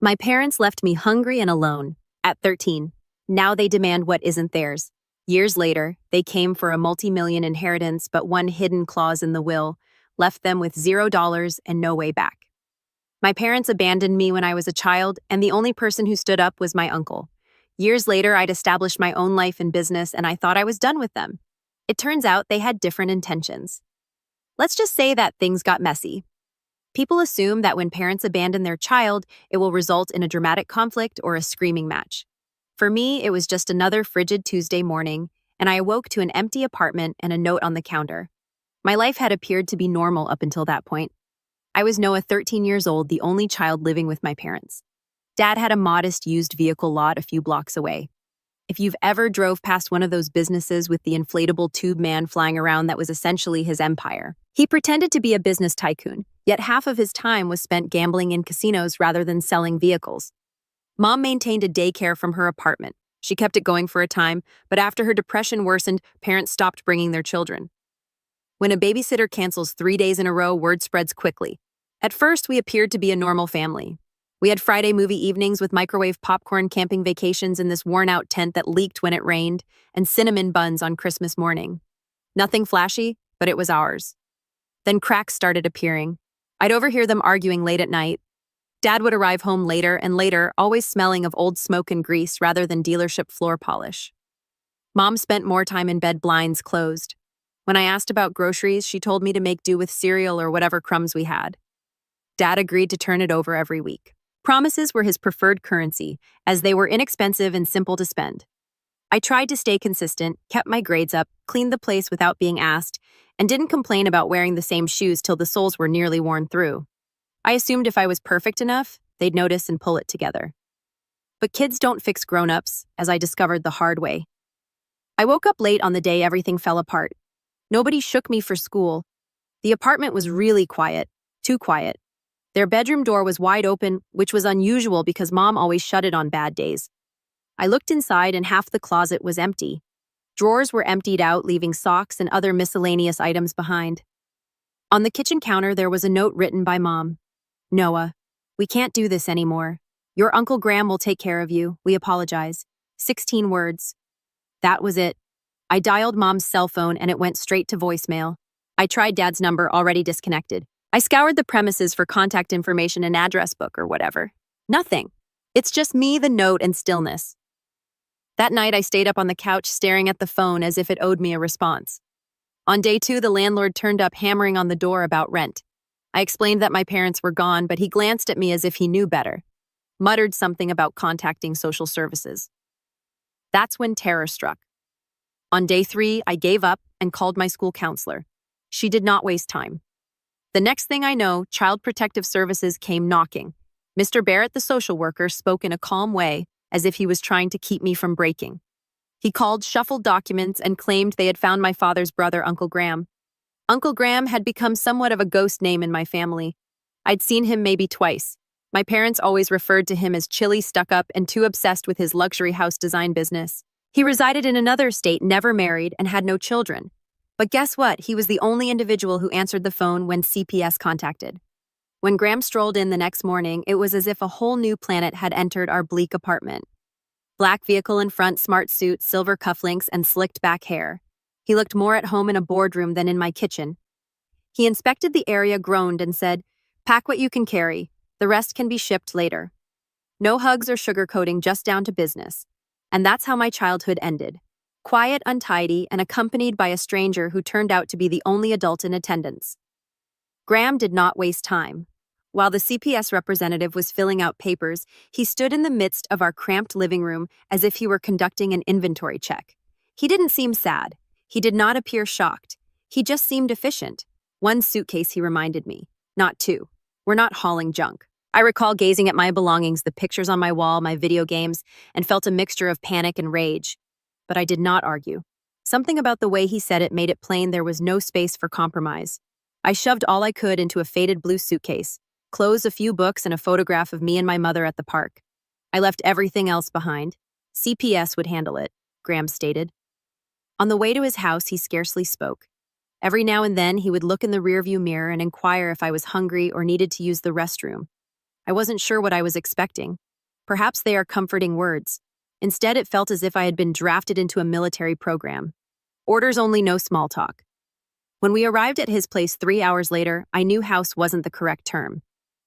My parents left me hungry and alone at 13. Now they demand what isn't theirs. Years later, they came for a multi-million inheritance, but one hidden clause in the will left them with $0 and no way back. My parents abandoned me when I was a child, and the only person who stood up was my uncle. Years later, I'd established my own life and business, and I thought I was done with them. It turns out they had different intentions. Let's just say that things got messy. People assume that when parents abandon their child, it will result in a dramatic conflict or a screaming match. For me, it was just another frigid Tuesday morning, and I awoke to an empty apartment and a note on the counter. My life had appeared to be normal up until that point. I was Noah, 13 years old, the only child living with my parents. Dad had a modest used vehicle lot a few blocks away. If you've ever drove past one of those businesses with the inflatable tube man flying around, that was essentially his empire. He pretended to be a business tycoon, yet half of his time was spent gambling in casinos rather than selling vehicles. Mom maintained a daycare from her apartment. She kept it going for a time, but after her depression worsened, parents stopped bringing their children. When a babysitter cancels 3 days in a row, word spreads quickly. At first, we appeared to be a normal family. We had Friday movie evenings with microwave popcorn, camping vacations in this worn-out tent that leaked when it rained, and cinnamon buns on Christmas morning. Nothing flashy, but it was ours. Then cracks started appearing. I'd overhear them arguing late at night. Dad would arrive home later and later, always smelling of old smoke and grease rather than dealership floor polish. Mom spent more time in bed, blinds closed. When I asked about groceries, she told me to make do with cereal or whatever crumbs we had. Dad agreed to turn it over every week. Promises were his preferred currency, as they were inexpensive and simple to spend. I tried to stay consistent, kept my grades up, cleaned the place without being asked, and didn't complain about wearing the same shoes till the soles were nearly worn through. I assumed if I was perfect enough, they'd notice and pull it together. But kids don't fix grown-ups, as I discovered the hard way. I woke up late on the day everything fell apart. Nobody shook me for school. The apartment was really quiet, too quiet. Their bedroom door was wide open, which was unusual because Mom always shut it on bad days. I looked inside and half the closet was empty. Drawers were emptied out, leaving socks and other miscellaneous items behind. On the kitchen counter, there was a note written by Mom. "Noah, we can't do this anymore. Your Uncle Graham will take care of you. We apologize." 16 words. That was it. I dialed Mom's cell phone and it went straight to voicemail. I tried Dad's number, already disconnected. I scoured the premises for contact information and address book or whatever. Nothing. It's just me, the note, and stillness. That night, I stayed up on the couch staring at the phone as if it owed me a response. On day 2, the landlord turned up hammering on the door about rent. I explained that my parents were gone, but he glanced at me as if he knew better. Muttered something about contacting social services. That's when terror struck. On day 3, I gave up and called my school counselor. She did not waste time. The next thing I know, Child Protective Services came knocking. Mr. Barrett, the social worker, spoke in a calm way, as if he was trying to keep me from breaking. He called, shuffled documents, and claimed they had found my father's brother, Uncle Graham. Uncle Graham had become somewhat of a ghost name in my family. I'd seen him maybe twice. My parents always referred to him as chilly, stuck-up, and too obsessed with his luxury house design business. He resided in another state, never married, and had no children. But guess what? He was the only individual who answered the phone when CPS contacted. When Graham strolled in the next morning, it was as if a whole new planet had entered our bleak apartment. Black vehicle in front, smart suit, silver cufflinks, and slicked back hair. He looked more at home in a boardroom than in my kitchen. He inspected the area, groaned, and said, "Pack what you can carry. The rest can be shipped later." No hugs or sugarcoating, just down to business. And that's how my childhood ended. Quiet, untidy, and accompanied by a stranger who turned out to be the only adult in attendance. Graham did not waste time. While the CPS representative was filling out papers, he stood in the midst of our cramped living room as if he were conducting an inventory check. He didn't seem sad. He did not appear shocked. He just seemed efficient. 1 suitcase, he reminded me, not 2. We're not hauling junk. I recall gazing at my belongings, the pictures on my wall, my video games, and felt a mixture of panic and rage. But I did not argue. Something about the way he said it made it plain there was no space for compromise. I shoved all I could into a faded blue suitcase, clothes, a few books, and a photograph of me and my mother at the park. I left everything else behind. CPS would handle it, Graham stated. On the way to his house, he scarcely spoke. Every now and then, he would look in the rearview mirror and inquire if I was hungry or needed to use the restroom. I wasn't sure what I was expecting. Perhaps they are comforting words. Instead, it felt as if I had been drafted into a military program. Orders only, no small talk. When we arrived at his place 3 hours later, I knew house wasn't the correct term.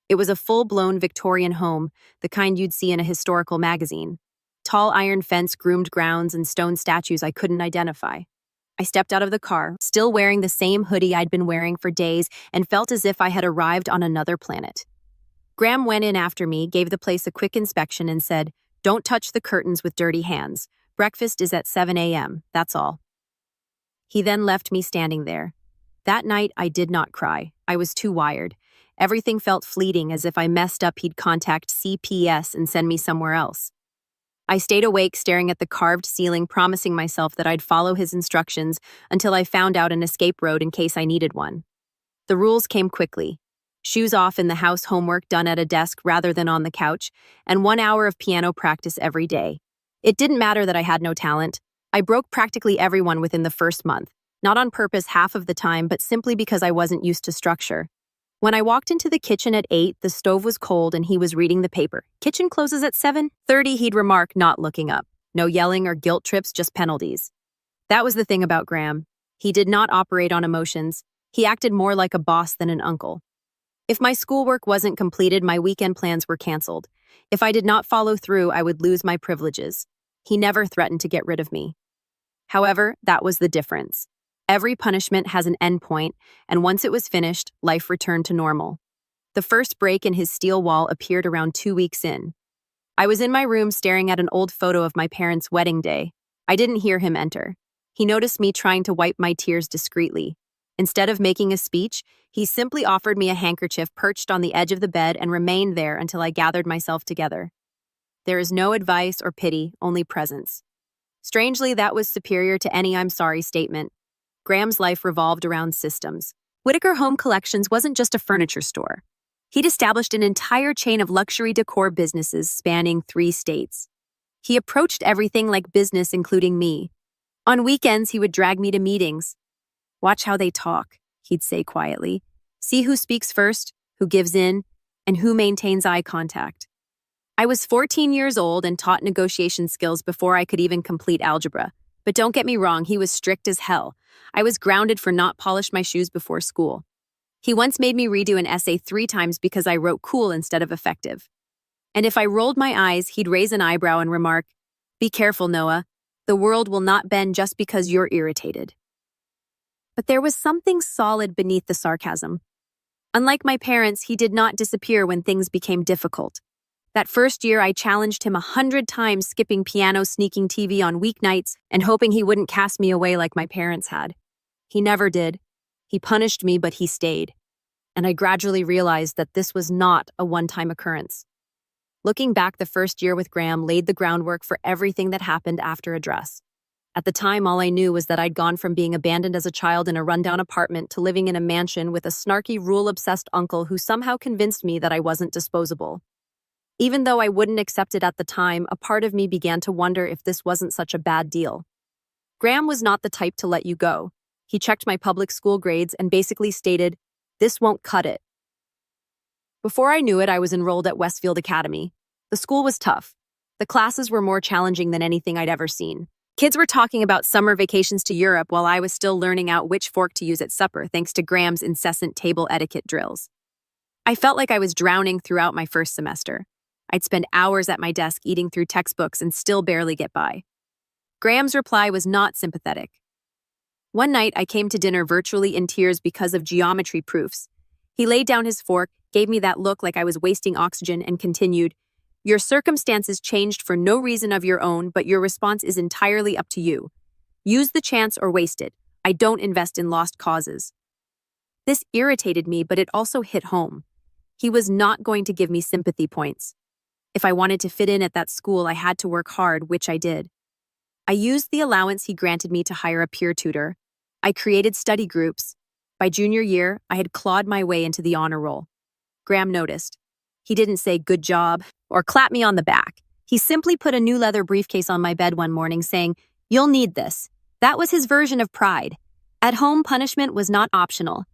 It was a full-blown Victorian home, the kind you'd see in a historical magazine. Tall iron fence, groomed grounds, and stone statues I couldn't identify. I stepped out of the car, still wearing the same hoodie I'd been wearing for days, and felt as if I had arrived on another planet. Graham went in after me, gave the place a quick inspection, and said, "Don't touch the curtains with dirty hands. Breakfast is at 7 a.m., that's all." He then left me standing there. That night, I did not cry. I was too wired. Everything felt fleeting, as if I messed up he'd contact CPS and send me somewhere else. I stayed awake staring at the carved ceiling, promising myself that I'd follow his instructions until I found out an escape road in case I needed one. The rules came quickly. Shoes off in the house, homework done at a desk rather than on the couch, and 1 hour of piano practice every day. It didn't matter that I had no talent. I broke practically everyone within the first month, not on purpose half of the time, but simply because I wasn't used to structure. When I walked into the kitchen at 8, the stove was cold and he was reading the paper. "Kitchen closes at 7:30, he'd remark, not looking up. No yelling or guilt trips, just penalties. That was the thing about Graham. He did not operate on emotions. He acted more like a boss than an uncle. If my schoolwork wasn't completed, my weekend plans were canceled. If I did not follow through, I would lose my privileges. He never threatened to get rid of me. However, that was the difference. Every punishment has an endpoint, and once it was finished, life returned to normal. The first break in his steel wall appeared around 2 weeks in. I was in my room staring at an old photo of my parents' wedding day. I didn't hear him enter. He noticed me trying to wipe my tears discreetly. Instead of making a speech, he simply offered me a handkerchief perched on the edge of the bed and remained there until I gathered myself together. There is no advice or pity, only presence. Strangely, that was superior to any "I'm sorry" statement. Graham's life revolved around systems. Whitaker Home Collections wasn't just a furniture store. He'd established an entire chain of luxury decor businesses spanning 3 states. He approached everything like business, including me. On weekends, he would drag me to meetings. "Watch how they talk," he'd say quietly. "See who speaks first, who gives in, and who maintains eye contact." I was 14 years old and taught negotiation skills before I could even complete algebra. But don't get me wrong, he was strict as hell. I was grounded for not polish my shoes before school. He once made me redo an essay 3 times because I wrote cool instead of effective. And if I rolled my eyes, he'd raise an eyebrow and remark, "Be careful, Noah. The world will not bend just because you're irritated." But there was something solid beneath the sarcasm. Unlike my parents, he did not disappear when things became difficult. That first year, I challenged him 100 times, skipping piano, sneaking TV on weeknights, and hoping he wouldn't cast me away like my parents had. He never did. He punished me, but he stayed. And I gradually realized that this was not a one-time occurrence. Looking back, the first year with Graham laid the groundwork for everything that happened after address. At the time, all I knew was that I'd gone from being abandoned as a child in a rundown apartment to living in a mansion with a snarky, rule-obsessed uncle who somehow convinced me that I wasn't disposable. Even though I wouldn't accept it at the time, a part of me began to wonder if this wasn't such a bad deal. Graham was not the type to let you go. He checked my public school grades and basically stated, "This won't cut it." Before I knew it, I was enrolled at Westfield Academy. The school was tough. The classes were more challenging than anything I'd ever seen. Kids were talking about summer vacations to Europe while I was still learning out which fork to use at supper thanks to Graham's incessant table etiquette drills. I felt like I was drowning throughout my first semester. I'd spend hours at my desk eating through textbooks and still barely get by. Graham's reply was not sympathetic. One night, I came to dinner virtually in tears because of geometry proofs. He laid down his fork, gave me that look like I was wasting oxygen, and continued, "Your circumstances changed for no reason of your own, but your response is entirely up to you. Use the chance or waste it. I don't invest in lost causes." This irritated me, but it also hit home. He was not going to give me sympathy points. If I wanted to fit in at that school, I had to work hard, which I did. I used the allowance he granted me to hire a peer tutor. I created study groups. By junior year, I had clawed my way into the honor roll. Graham noticed. He didn't say "good job" or clap me on the back. He simply put a new leather briefcase on my bed one morning saying, "You'll need this." That was his version of pride. At home, punishment was not optional.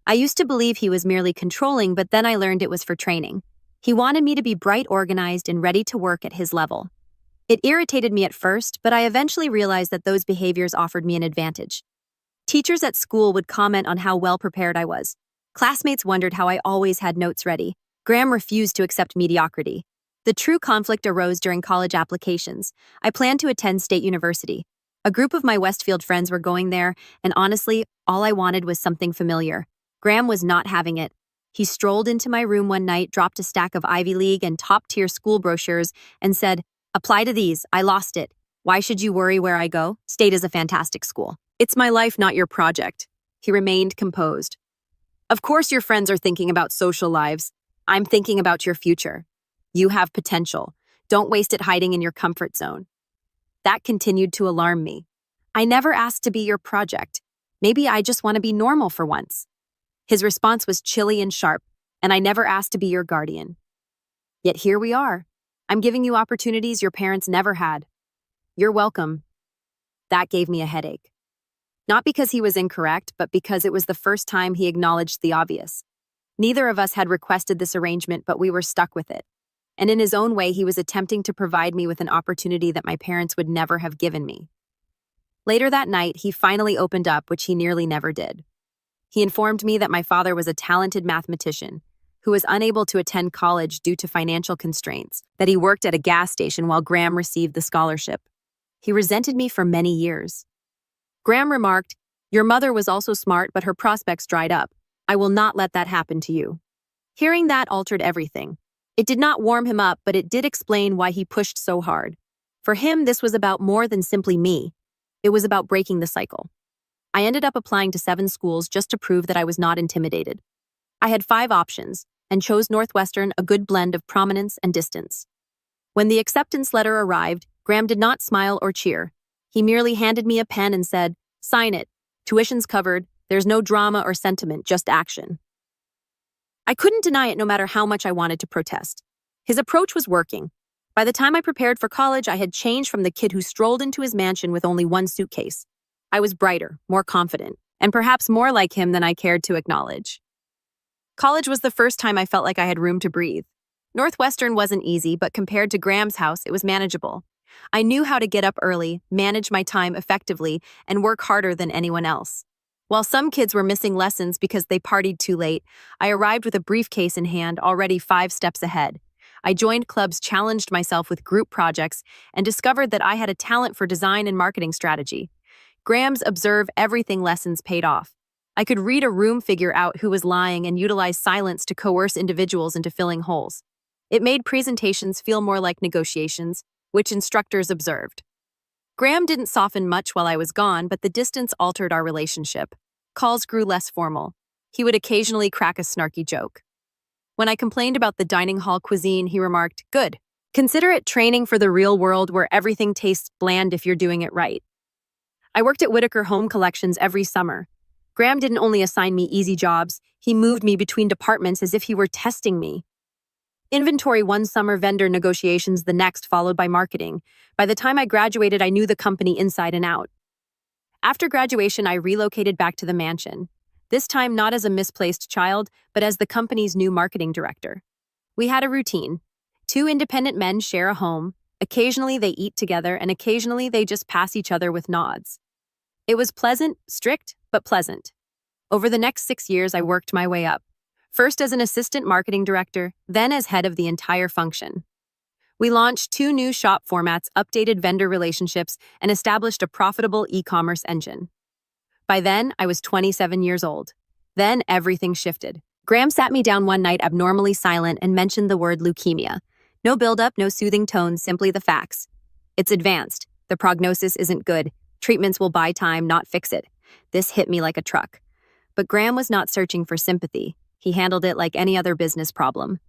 I used to believe he was merely controlling, but then I learned it was for training. He wanted me to be bright, organized, and ready to work at his level. It irritated me at first, but I eventually realized that those behaviors offered me an advantage. Teachers at school would comment on how well prepared I was. Classmates wondered how I always had notes ready. Graham refused to accept mediocrity. The true conflict arose during college applications. I planned to attend State University. A group of my Westfield friends were going there, and honestly, all I wanted was something familiar. Graham was not having it. He strolled into my room one night, dropped a stack of Ivy League and top-tier school brochures, and said, "Apply to these. I lost it. Why should you worry where I go? State is a fantastic school. It's my life, not your project." He remained composed. "Of course your friends are thinking about social lives. I'm thinking about your future. You have potential. Don't waste it hiding in your comfort zone." That continued to alarm me. I never asked to be your project. Maybe I just want to be normal for once. His response was chilly and sharp, and I never asked to be your guardian. Yet here we are. I'm giving you opportunities your parents never had. You're welcome. That gave me a headache. Not because he was incorrect, but because it was the first time he acknowledged the obvious. Neither of us had requested this arrangement, but we were stuck with it. And in his own way, he was attempting to provide me with an opportunity that my parents would never have given me. Later that night, he finally opened up, which he nearly never did. He informed me that my father was a talented mathematician who was unable to attend college due to financial constraints, that he worked at a gas station while Graham received the scholarship. He resented me for many years. Graham remarked, "Your mother was also smart, but her prospects dried up. I will not let that happen to you." Hearing that altered everything. It did not warm him up, but it did explain why he pushed so hard. For him, this was about more than simply me. It was about breaking the cycle. I ended up applying to 7 schools just to prove that I was not intimidated. I had 5 options and chose Northwestern, a good blend of prominence and distance. When the acceptance letter arrived, Graham did not smile or cheer. He merely handed me a pen and said, "Sign it. Tuition's covered. There's no drama or sentiment, just action." I couldn't deny it no matter how much I wanted to protest. His approach was working. By the time I prepared for college, I had changed from the kid who strolled into his mansion with only one suitcase. I was brighter, more confident, and perhaps more like him than I cared to acknowledge. College was the first time I felt like I had room to breathe. Northwestern wasn't easy, but compared to Graham's house, it was manageable. I knew how to get up early, manage my time effectively, and work harder than anyone else. While some kids were missing lessons because they partied too late, I arrived with a briefcase in hand, already 5 steps ahead. I joined clubs, challenged myself with group projects, and discovered that I had a talent for design and marketing strategy. Graham's observe everything lessons paid off. I could read a room, figure out who was lying, and utilize silence to coerce individuals into filling holes. It made presentations feel more like negotiations, which instructors observed. Graham didn't soften much while I was gone, but the distance altered our relationship. Calls grew less formal. He would occasionally crack a snarky joke. When I complained about the dining hall cuisine, he remarked, "Good. Consider it training for the real world where everything tastes bland if you're doing it right." I worked at Whitaker Home Collections every summer. Graham didn't only assign me easy jobs, he moved me between departments as if he were testing me. Inventory one summer, vendor negotiations the next, followed by marketing. By the time I graduated, I knew the company inside and out. After graduation, I relocated back to the mansion. This time not as a misplaced child, but as the company's new marketing director. We had a routine. 2 independent men share a home. Occasionally they eat together, and occasionally they just pass each other with nods. It was pleasant, strict, but pleasant. Over the next 6 years, I worked my way up. First as an assistant marketing director, then as head of the entire function. We launched 2 new shop formats, updated vendor relationships, and established a profitable e-commerce engine. By then, I was 27 years old. Then everything shifted. Graham sat me down one night, abnormally silent, and mentioned the word leukemia. No buildup, no soothing tones, simply the facts. "It's advanced. The prognosis isn't good. Treatments will buy time, not fix it." This hit me like a truck. But Graham was not searching for sympathy. He handled it like any other business problem.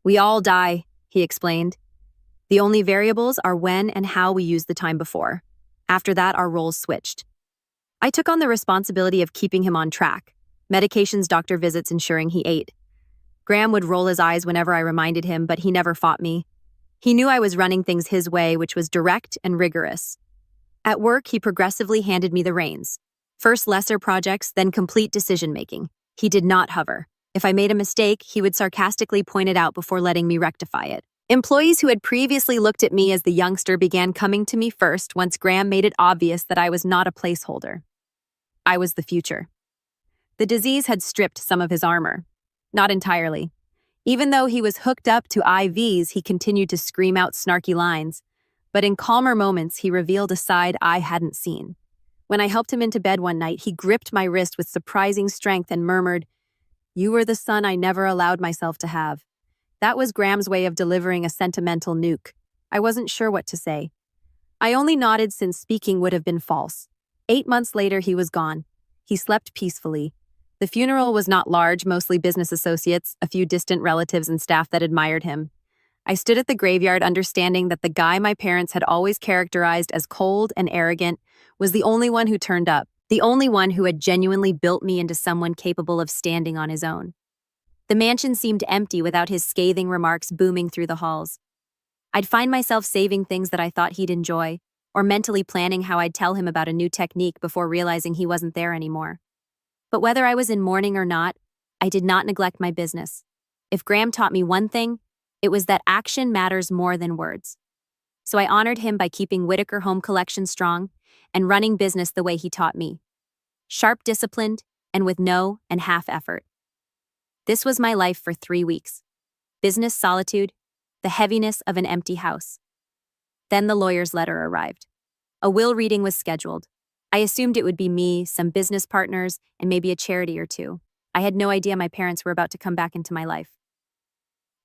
"We all die," he explained. "The only variables are when and how we use the time before. After that, our roles switched." I took on the responsibility of keeping him on track. Medications, doctor visits, ensuring he ate. Graham would roll his eyes whenever I reminded him, but he never fought me. He knew I was running things his way, which was direct and rigorous. At work, he progressively handed me the reins. First lesser projects, then complete decision-making. He did not hover. If I made a mistake, he would sarcastically point it out before letting me rectify it. Employees who had previously looked at me as the youngster began coming to me first once Graham made it obvious that I was not a placeholder. I was the future. The disease had stripped some of his armor. Not entirely. Even though he was hooked up to IVs, he continued to scream out snarky lines. But in calmer moments, he revealed a side I hadn't seen. When I helped him into bed one night, he gripped my wrist with surprising strength and murmured, "You were the son I never allowed myself to have." That was Graham's way of delivering a sentimental nuke. I wasn't sure what to say. I only nodded since speaking would have been false. 8 months later, he was gone. He slept peacefully. The funeral was not large, mostly business associates, a few distant relatives and staff that admired him. I stood at the graveyard understanding that the guy my parents had always characterized as cold and arrogant was the only one who turned up, the only one who had genuinely built me into someone capable of standing on his own. The mansion seemed empty without his scathing remarks booming through the halls. I'd find myself saving things that I thought he'd enjoy, or mentally planning how I'd tell him about a new technique before realizing he wasn't there anymore. But whether I was in mourning or not, I did not neglect my business. If Graham taught me one thing, it was that action matters more than words. So I honored him by keeping Whitaker Home Collection strong and running business the way he taught me. Sharp, disciplined, and with no and half effort. This was my life for 3 weeks. Business solitude, the heaviness of an empty house. Then the lawyer's letter arrived. A will reading was scheduled. I assumed it would be me, some business partners, and maybe a charity or two. I had no idea my parents were about to come back into my life.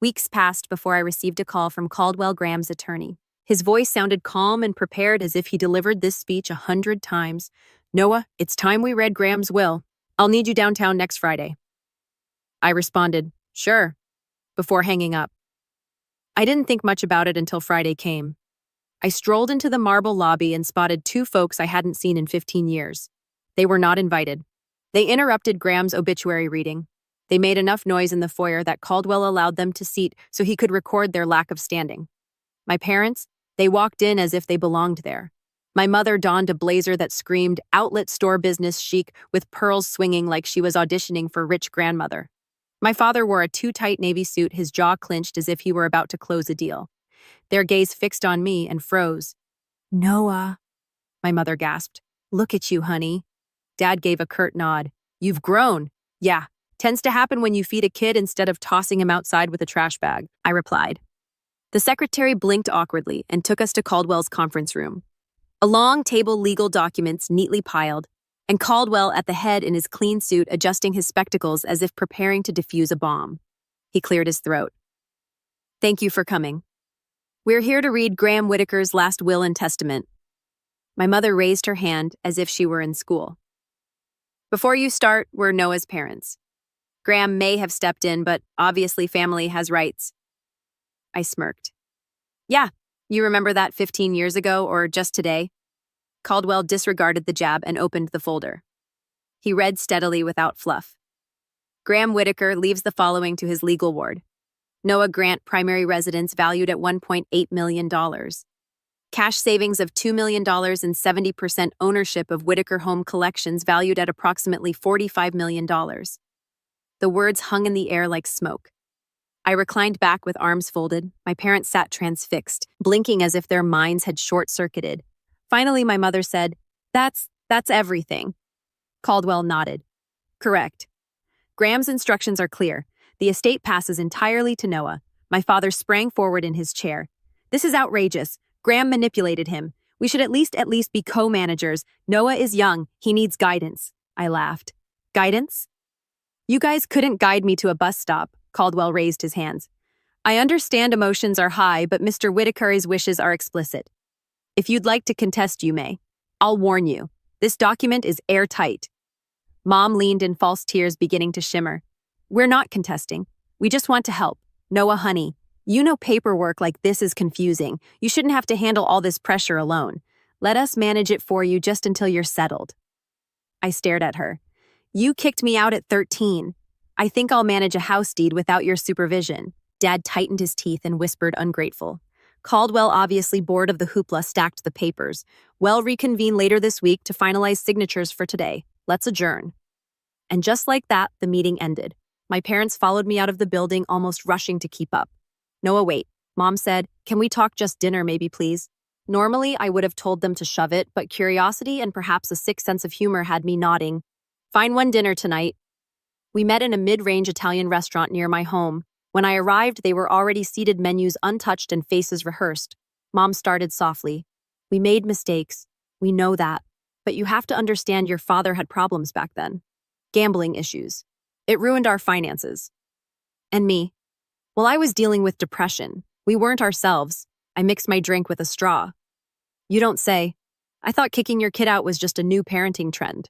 Weeks passed before I received a call from Caldwell Graham's attorney. His voice sounded calm and prepared as if he delivered this speech 100 times. "Noah, it's time we read Graham's will. I'll need you downtown next Friday." I responded, "Sure," before hanging up. I didn't think much about it until Friday came. I strolled into the marble lobby and spotted 2 folks I hadn't seen in 15 years. They were not invited. They interrupted Graham's obituary reading. They made enough noise in the foyer that Caldwell allowed them to seat so he could record their lack of standing. My parents, they walked in as if they belonged there. My mother donned a blazer that screamed outlet store business chic with pearls swinging like she was auditioning for rich grandmother. My father wore a too-tight navy suit, his jaw clenched as if he were about to close a deal. Their gaze fixed on me and froze. "Noah," my mother gasped. "Look at you, honey." Dad gave a curt nod. "You've grown." "Yeah, tends to happen when you feed a kid instead of tossing him outside with a trash bag," I replied. The secretary blinked awkwardly and took us to Caldwell's conference room. A long table, legal documents neatly piled, and Caldwell at the head in his clean suit adjusting his spectacles as if preparing to defuse a bomb. He cleared his throat. "Thank you for coming. We're here to read Graham Whitaker's last will and testament." My mother raised her hand as if she were in school. "Before you start, we're Noah's parents. Graham may have stepped in, but obviously family has rights." I smirked. "Yeah, you remember that 15 years ago or just today?" Caldwell disregarded the jab and opened the folder. He read steadily without fluff. "Graham Whitaker leaves the following to his legal ward. Noah Grant primary residence valued at $1.8 million. Cash savings of $2 million and 70% ownership of Whitaker Home Collections valued at approximately $45 million. The words hung in the air like smoke. I reclined back with arms folded. My parents sat transfixed, blinking as if their minds had short-circuited. Finally, my mother said, That's everything." Caldwell nodded. "Correct. Graham's instructions are clear. The estate passes entirely to Noah." My father sprang forward in his chair. "This is outrageous. Graham manipulated him. We should at least be co-managers. Noah is young. He needs guidance." I laughed. "Guidance? You guys couldn't guide me to a bus stop." Caldwell raised his hands. "I understand emotions are high, but Mr. Whitaker's wishes are explicit. If you'd like to contest, you may. I'll warn you, this document is airtight." Mom leaned in, false tears beginning to shimmer. "We're not contesting. We just want to help. Noah, honey, you know paperwork like this is confusing. You shouldn't have to handle all this pressure alone. Let us manage it for you just until you're settled." I stared at her. "You kicked me out at 13. I think I'll manage a house deed without your supervision." Dad tightened his teeth and whispered ungrateful. Caldwell, obviously bored of the hoopla, stacked the papers. "We'll reconvene later this week to finalize signatures for today. Let's adjourn." And just like that, the meeting ended. My parents followed me out of the building, almost rushing to keep up. Noah, wait. Mom said, can we talk just dinner maybe, please? Normally, I would have told them to shove it, but curiosity and perhaps a sick sense of humor had me nodding. Fine, one dinner tonight. We met in a mid-range Italian restaurant near my home. When I arrived, they were already seated, menus untouched and faces rehearsed. Mom started softly. We made mistakes. We know that. But you have to understand your father had problems back then. Gambling issues. It ruined our finances. And me. Well, I was dealing with depression. We weren't ourselves. I mixed my drink with a straw. You don't say. I thought kicking your kid out was just a new parenting trend.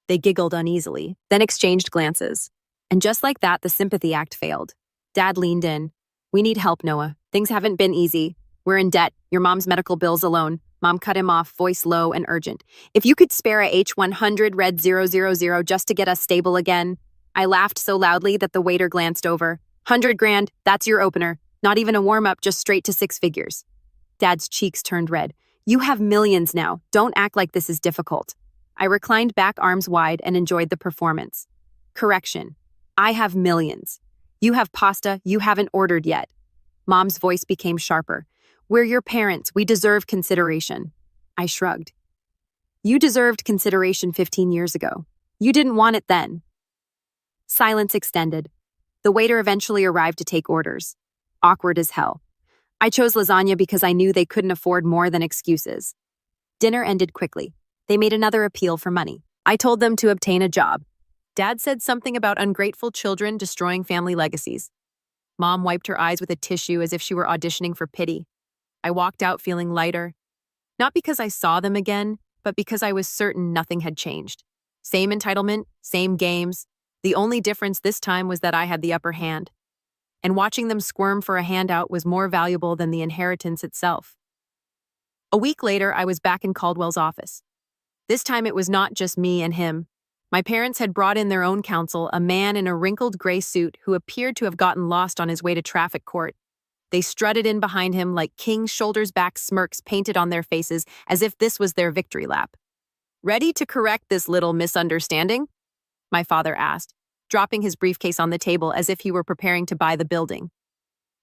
They giggled uneasily, then exchanged glances. And just like that, the sympathy act failed. Dad leaned in. We need help, Noah. Things haven't been easy. We're in debt. Your mom's medical bills alone. Mom cut him off, voice low and urgent. If you could spare a H100 red 000 just to get us stable again. I laughed so loudly that the waiter glanced over. 100 grand, that's your opener. Not even a warm-up, just straight to six figures. Dad's cheeks turned red. You have millions now. Don't act like this is difficult. I reclined back, arms wide, and enjoyed the performance. Correction. I have millions. You have pasta you haven't ordered yet. Mom's voice became sharper. We're your parents. We deserve consideration. I shrugged. You deserved consideration 15 years ago. You didn't want it then. Silence extended. The waiter eventually arrived to take orders. Awkward as hell. I chose lasagna because I knew they couldn't afford more than excuses. Dinner ended quickly. They made another appeal for money. I told them to obtain a job. Dad said something about ungrateful children destroying family legacies. Mom wiped her eyes with a tissue as if she were auditioning for pity. I walked out feeling lighter. Not because I saw them again, but because I was certain nothing had changed. Same entitlement, same games. The only difference this time was that I had the upper hand. And watching them squirm for a handout was more valuable than the inheritance itself. A week later, I was back in Caldwell's office. This time it was not just me and him. My parents had brought in their own counsel, a man in a wrinkled gray suit who appeared to have gotten lost on his way to traffic court. They strutted in behind him like kings' shoulders-back smirks painted on their faces as if this was their victory lap. Ready to correct this little misunderstanding? My father asked, dropping his briefcase on the table as if he were preparing to buy the building.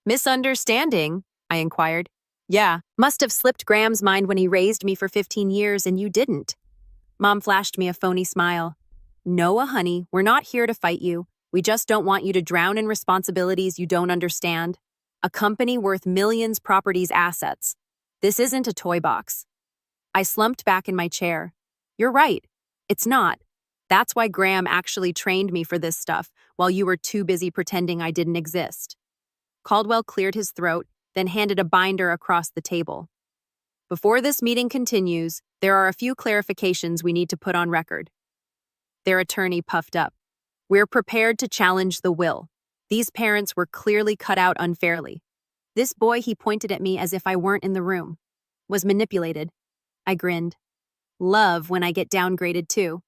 Misunderstanding? I inquired. Yeah, must have slipped Graham's mind when he raised me for 15 years and you didn't. Mom flashed me a phony smile. Noah, honey, we're not here to fight you. We just don't want you to drown in responsibilities you don't understand. A company worth millions, properties, assets. This isn't a toy box. I slumped back in my chair. You're right. It's not. That's why Graham actually trained me for this stuff while you were too busy pretending I didn't exist. Caldwell cleared his throat, then handed a binder across the table. Before this meeting continues, there are a few clarifications we need to put on record. Their attorney puffed up. We're prepared to challenge the will. These parents were clearly cut out unfairly. This boy, he pointed at me as if I weren't in the room, was manipulated. I grinned. Love when I get downgraded too.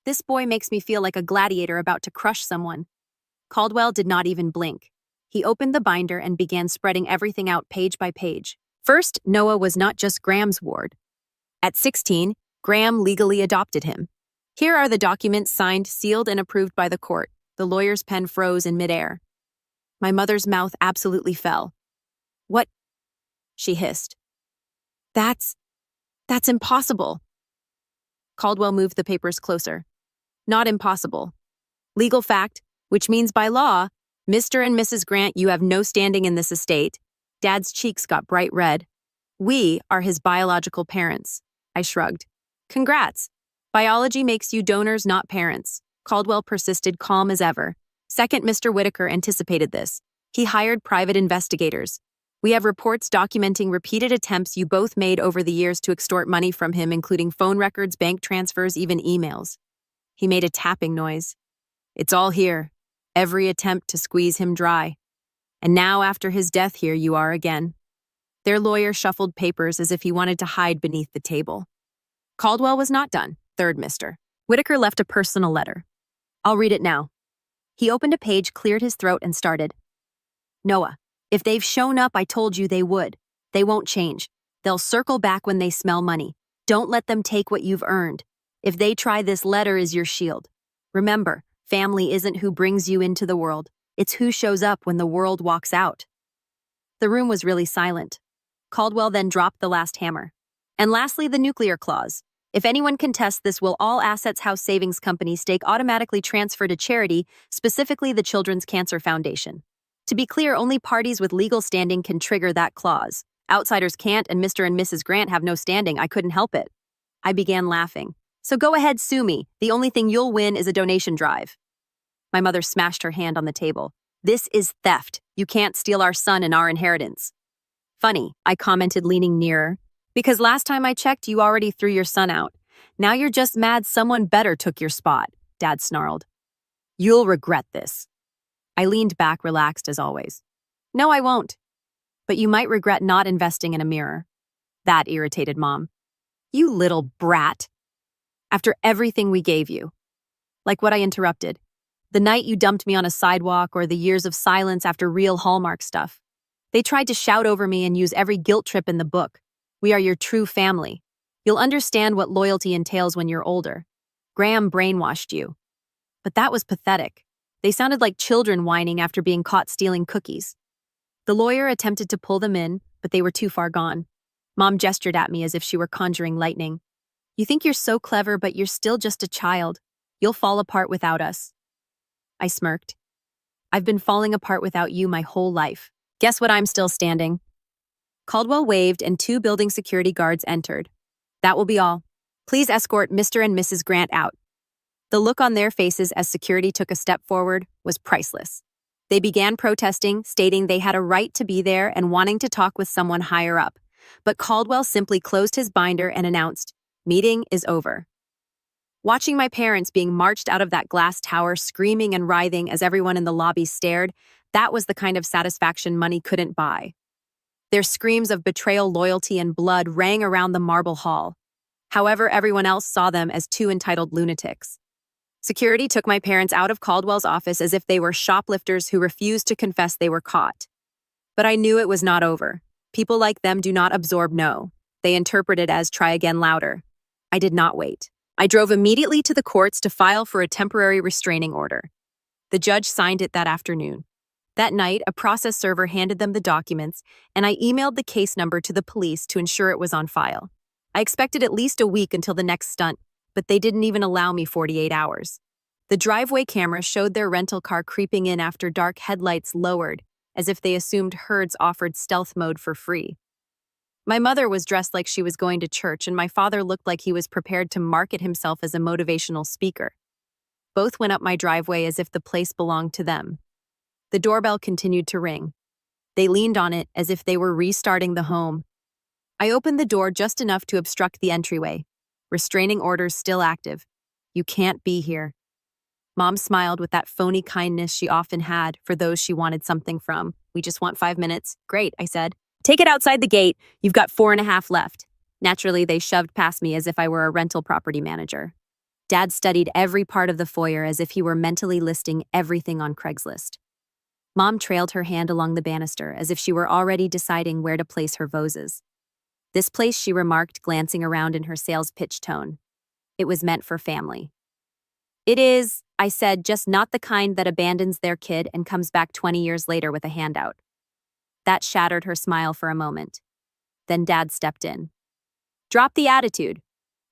This boy makes me feel like a gladiator about to crush someone. Caldwell did not even blink. He opened the binder and began spreading everything out page by page. First, Noah was not just Graham's ward. At 16, Graham legally adopted him. Here are the documents signed, sealed, and approved by the court. The lawyer's pen froze in midair. My mother's mouth absolutely fell. What? She hissed. That's impossible. Caldwell moved the papers closer. Not impossible. Legal fact, which means by law, Mr. and Mrs. Grant, you have no standing in this estate. Dad's cheeks got bright red. We are his biological parents. I shrugged. Congrats. Biology makes you donors, not parents. Caldwell persisted, calm as ever. Second, Mr. Whitaker anticipated this. He hired private investigators. We have reports documenting repeated attempts you both made over the years to extort money from him, including phone records, bank transfers, even emails. He made a tapping noise. It's all here. Every attempt to squeeze him dry. And now, after his death, here you are again. Their lawyer shuffled papers as if he wanted to hide beneath the table. Caldwell was not done. Third, Mr. Whitaker left a personal letter. I'll read it now. He opened a page, cleared his throat, and started. Noah, if they've shown up, I told you they would. They won't change. They'll circle back when they smell money. Don't let them take what you've earned. If they try, this letter is your shield. Remember, Family isn't who brings you into the world, it's who shows up when the world walks out. The room was really silent. Caldwell then dropped the last hammer. And lastly, the nuclear clause. If anyone contests this, will all assets House Savings Company stake automatically transfer to charity, specifically the Children's Cancer Foundation. To be clear, only parties with legal standing can trigger that clause. Outsiders can't, and Mr. and Mrs. Grant have no standing. I couldn't help it. I began laughing. So go ahead, sue me. The only thing you'll win is a donation drive. My mother smashed her hand on the table. This is theft. You can't steal our son and our inheritance. Funny, I commented, leaning nearer. Because last time I checked, you already threw your son out. Now you're just mad someone better took your spot, Dad snarled. You'll regret this. I leaned back, relaxed as always. No, I won't. But you might regret not investing in a mirror. That irritated Mom. You little brat. After everything we gave you. Like what I interrupted. The night you dumped me on a sidewalk, or the years of silence after real Hallmark stuff. They tried to shout over me and use every guilt trip in the book. We are your true family. You'll understand what loyalty entails when you're older. Graham brainwashed you. But that was pathetic. They sounded like children whining after being caught stealing cookies. The lawyer attempted to pull them in, but they were too far gone. Mom gestured at me as if she were conjuring lightning. You think you're so clever, but you're still just a child. You'll fall apart without us. I smirked. I've been falling apart without you my whole life. Guess what? I'm still standing. Caldwell waved and 2 building security guards entered. That will be all. Please escort Mr. and Mrs. Grant out. The look on their faces as security took a step forward was priceless. They began protesting, stating they had a right to be there and wanting to talk with someone higher up. But Caldwell simply closed his binder and announced, "Meeting is over." Watching my parents being marched out of that glass tower, screaming and writhing as everyone in the lobby stared, that was the kind of satisfaction money couldn't buy. Their screams of betrayal, loyalty, and blood rang around the marble hall. However, everyone else saw them as 2 entitled lunatics. Security took my parents out of Caldwell's office as if they were shoplifters who refused to confess they were caught. But I knew it was not over. People like them do not absorb no. They interpret it as try again louder. I did not wait. I drove immediately to the courts to file for a temporary restraining order. The judge signed it that afternoon. That night, a process server handed them the documents, and I emailed the case number to the police to ensure it was on file. I expected at least a week until the next stunt, but they didn't even allow me 48 hours. The driveway camera showed their rental car creeping in after dark, headlights lowered, as if they assumed herds offered stealth mode for free. My mother was dressed like she was going to church, and my father looked like he was prepared to market himself as a motivational speaker. Both went up my driveway as if the place belonged to them. The doorbell continued to ring. They leaned on it as if they were restarting the home. I opened the door just enough to obstruct the entryway. Restraining orders still active. You can't be here. Mom smiled with that phony kindness she often had for those she wanted something from. We just want 5 minutes. Great, I said. Take it outside the gate. You've got 4.5 left. Naturally, they shoved past me as if I were a rental property manager. Dad studied every part of the foyer as if he were mentally listing everything on Craigslist. Mom trailed her hand along the banister as if she were already deciding where to place her voses. This place, she remarked, glancing around in her sales pitch tone. It was meant for family. It is, I said, just not the kind that abandons their kid and comes back 20 years later with a handout. That shattered her smile for a moment. Then Dad stepped in. Drop the attitude.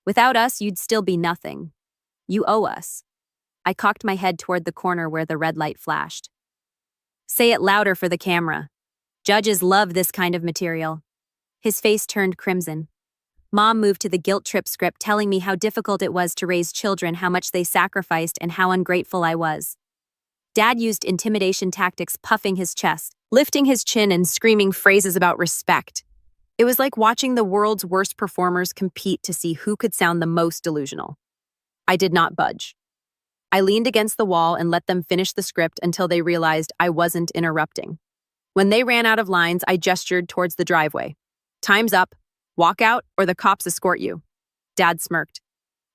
Without us, you'd still be nothing. You owe us. I cocked my head toward the corner where the red light flashed. Say it louder for the camera. Judges love this kind of material. His face turned crimson. Mom moved to the guilt trip script, telling me how difficult it was to raise children, how much they sacrificed, and how ungrateful I was. Dad used intimidation tactics, puffing his chest, lifting his chin, and screaming phrases about respect. It was like watching the world's worst performers compete to see who could sound the most delusional. I did not budge. I leaned against the wall and let them finish the script until they realized I wasn't interrupting. When they ran out of lines, I gestured towards the driveway. Time's up. Walk out or the cops escort you. Dad smirked.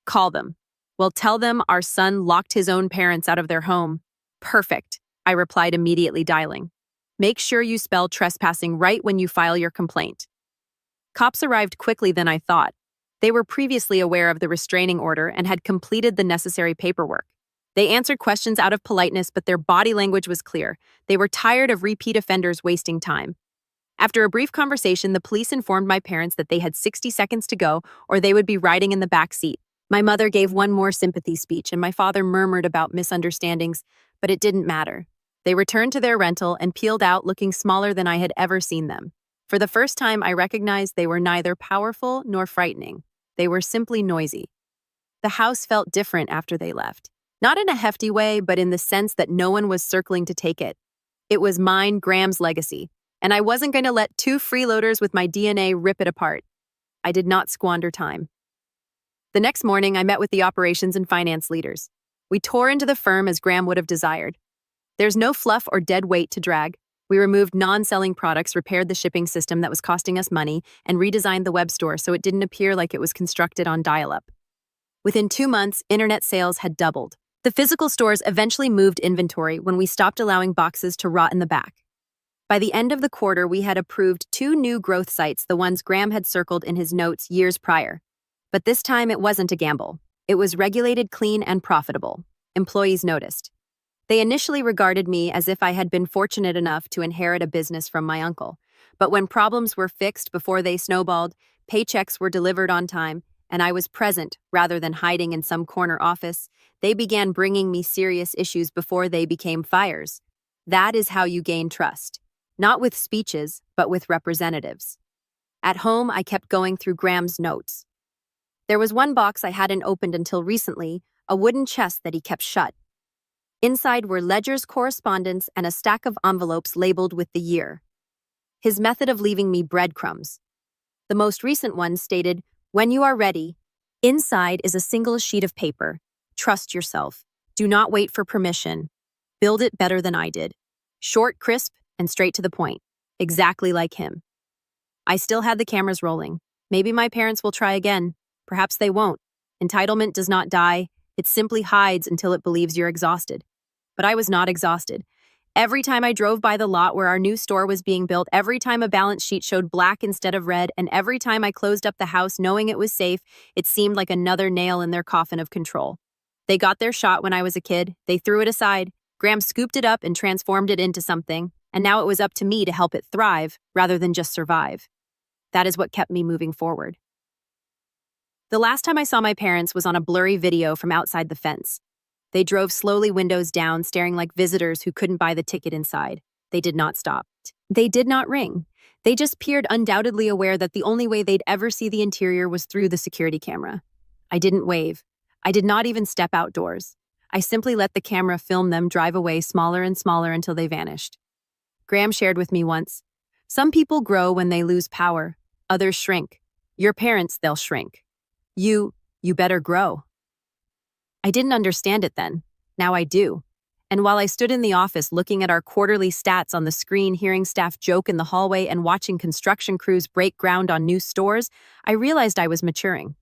Call them. Well, tell them our son locked his own parents out of their home. Perfect, I replied, immediately dialing. Make sure you spell trespassing right when you file your complaint. Cops arrived quickly than I thought. They were previously aware of the restraining order and had completed the necessary paperwork. They answered questions out of politeness, but their body language was clear. They were tired of repeat offenders wasting time. After a brief conversation, the police informed my parents that they had 60 seconds to go or they would be riding in the back seat. My mother gave one more sympathy speech, and my father murmured about misunderstandings, but it didn't matter. They returned to their rental and peeled out looking smaller than I had ever seen them. For the first time, I recognized they were neither powerful nor frightening. They were simply noisy. The house felt different after they left. Not in a hefty way, but in the sense that no one was circling to take it. It was mine, Graham's legacy, and I wasn't going to let two freeloaders with my DNA rip it apart. I did not squander time. The next morning, I met with the operations and finance leaders. We tore into the firm as Graham would have desired. There's no fluff or dead weight to drag. We removed non-selling products, repaired the shipping system that was costing us money, and redesigned the web store so it didn't appear like it was constructed on dial-up. Within 2 months, internet sales had doubled. The physical stores eventually moved inventory when we stopped allowing boxes to rot in the back. By the end of the quarter, we had approved 2 new growth sites, the ones Graham had circled in his notes years prior. But this time, it wasn't a gamble. It was regulated, clean, and profitable. Employees noticed. They initially regarded me as if I had been fortunate enough to inherit a business from my uncle. But when problems were fixed before they snowballed, paychecks were delivered on time, and I was present rather than hiding in some corner office, they began bringing me serious issues before they became fires. That is how you gain trust. Not with speeches, but with representatives. At home, I kept going through Graham's notes. There was one box I hadn't opened until recently, a wooden chest that he kept shut. Inside were ledgers, correspondence, and a stack of envelopes labeled with the year. His method of leaving me breadcrumbs. The most recent one stated, "When you are ready." Inside is a single sheet of paper. Trust yourself. Do not wait for permission. Build it better than I did. Short, crisp, and straight to the point. Exactly like him. I still had the cameras rolling. Maybe my parents will try again. Perhaps they won't. Entitlement does not die. It simply hides until it believes you're exhausted. But I was not exhausted. Every time I drove by the lot where our new store was being built, every time a balance sheet showed black instead of red, and every time I closed up the house knowing it was safe, it seemed like another nail in their coffin of control. They got their shot when I was a kid. They threw it aside. Graham scooped it up and transformed it into something, and now it was up to me to help it thrive rather than just survive. That is what kept me moving forward. The last time I saw my parents was on a blurry video from outside the fence. They drove slowly, windows down, staring like visitors who couldn't buy the ticket inside. They did not stop. They did not ring. They just peered, undoubtedly aware that the only way they'd ever see the interior was through the security camera. I didn't wave. I did not even step outdoors. I simply let the camera film them drive away smaller and smaller until they vanished. Graham shared with me once, "Some people grow when they lose power. Others shrink. Your parents, they'll shrink. You better grow." I didn't understand it then. Now I do. And while I stood in the office looking at our quarterly stats on the screen, hearing staff joke in the hallway, and watching construction crews break ground on new stores, I realized I was maturing.